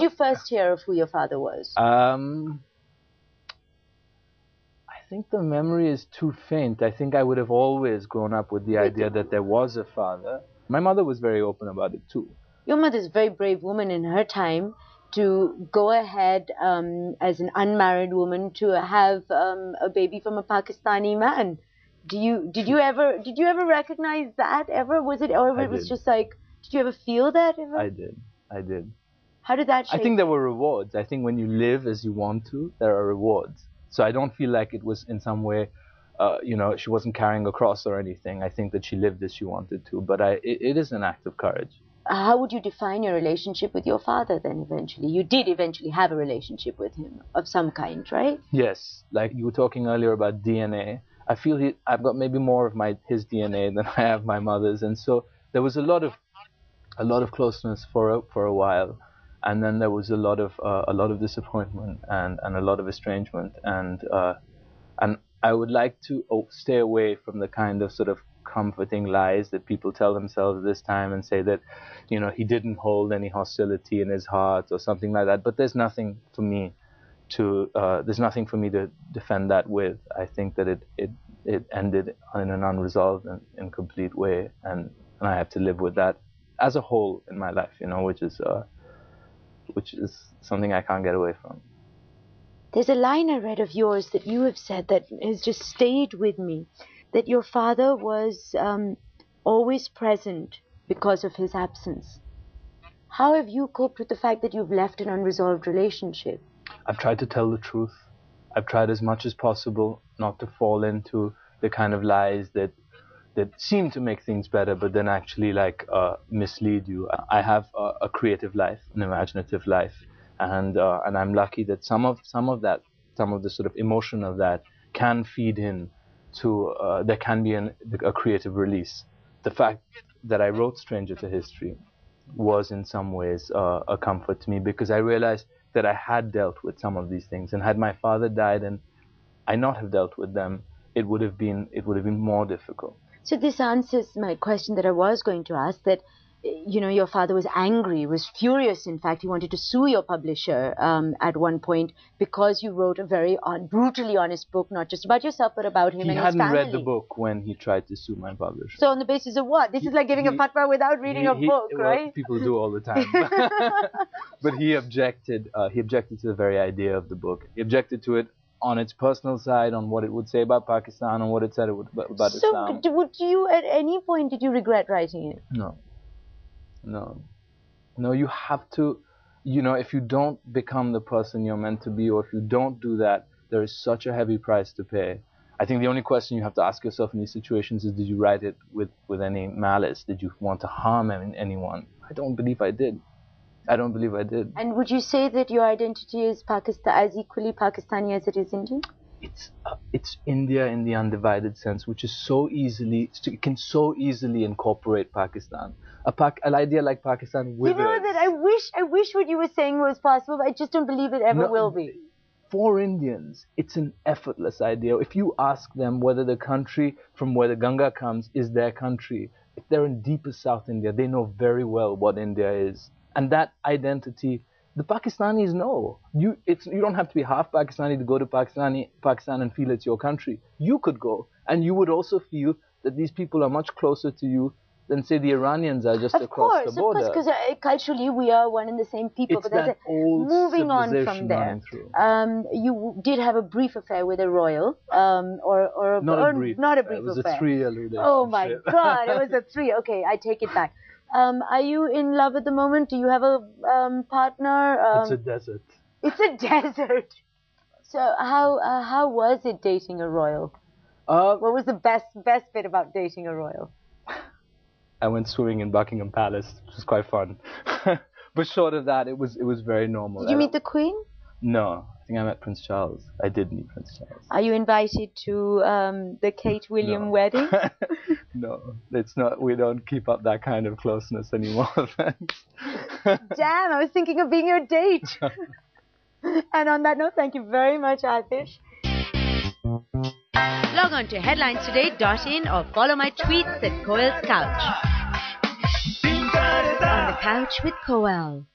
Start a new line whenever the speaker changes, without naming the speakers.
you first hear of who your father was?
I think the memory is too faint. I think I would have always grown up with the idea that there was a father. My mother was very open about it too.
Your mother's a very brave woman in her time to go ahead as an unmarried woman to have a baby from a Pakistani man. Did you ever recognize that ever? Was it, or it was just like, did you ever feel that ever?
I did.
How did that shape?
I think there were rewards. I think when you live as you want to, there are rewards. So I don't feel like it was in some way, she wasn't carrying a cross or anything. I think that she lived as she wanted to. But it is an act of courage.
How would you define your relationship with your father then eventually? You did eventually have a relationship with him of some kind, right?
Yes. Like you were talking earlier about DNA. I feel I've got maybe more of his DNA than I have my mother's. And so there was a lot of closeness for a while. And then there was a lot of disappointment and a lot of estrangement. And I would like to stay away from the kind of sort of comforting lies that people tell themselves this time and say that, he didn't hold any hostility in his heart or something like that. But there's nothing for me to defend that with. I think that it ended in an unresolved and incomplete way, and I have to live with that as a whole in my life, which is something I can't get away from.
There's a line I read of yours that you have said that has just stayed with me, that your father was always present because of his absence. How have you coped with the fact that you've left an unresolved relationship?
I've tried to tell the truth. I've tried as much as possible not to fall into the kind of lies that seem to make things better, but then actually mislead you. I have a creative life, an imaginative life, and I'm lucky that some of the sort of emotion of that can feed in to there can be a creative release. The fact that I wrote Stranger to History was in some ways a comfort to me, because I realized that I had dealt with some of these things, and had my father died and I not have dealt with them, it would have been more difficult.
So this answers my question that I was going to ask, that your father was angry, was furious. In fact, he wanted to sue your publisher at one point because you wrote a very brutally honest book, not just about yourself, but about him and his family.
He hadn't read the book when he tried to sue my publisher.
So on the basis of what? This is like giving a fatwa without reading a book, right?
Well, people do all the time. But he objected. He objected to the very idea of the book. He objected to it on its personal side, on what it would say about Pakistan, on what it said about Islam.
So would you, at any point, did you regret writing it?
No, you have to, if you don't become the person you're meant to be, or if you don't do that, there is such a heavy price to pay. I think the only question you have to ask yourself in these situations is, did you write it with any malice? Did you want to harm anyone? I don't believe I did. And
would you say that your identity is as equally Pakistani as it is Indian?
It's India in the undivided sense, which is it can so easily incorporate Pakistan. An idea like Pakistan withers.
That I wish what you were saying was possible, but I just don't believe it ever will be.
For Indians, it's an effortless idea. If you ask them whether the country from where the Ganga comes is their country, if they're in deepest South India, they know very well what India is. And that identity, the Pakistanis know. You don't have to be half Pakistani to go to Pakistan and feel it's your country. You could go, and you would also feel that these people are much closer to you than, say, the Iranians are just across the border.
Of course, because culturally we are one and the same people.
It's
but
that old
moving on
civilization
from there,
you
did have a brief affair with a royal, not a brief affair.
It was a 3-year relationship.
Oh my God, it was a 3. Okay, I take it back. Are you in love at the moment? Do you have a partner?
It's a desert.
It's a desert. So how was it dating a royal? What was the best bit about dating a royal?
I went swimming in Buckingham Palace, which was quite fun. But short of that, it was very normal.
Did you meet the Queen?
No, I think I met Prince Charles. I did meet Prince Charles.
Are you invited to the Kate William wedding?
No, it's not. We don't keep up that kind of closeness anymore.
Damn, I was thinking of being your date. And on that note, thank you very much, Atish. Log on to headlinestoday.in or follow my tweets at Koel's Couch. On the Couch with Koel.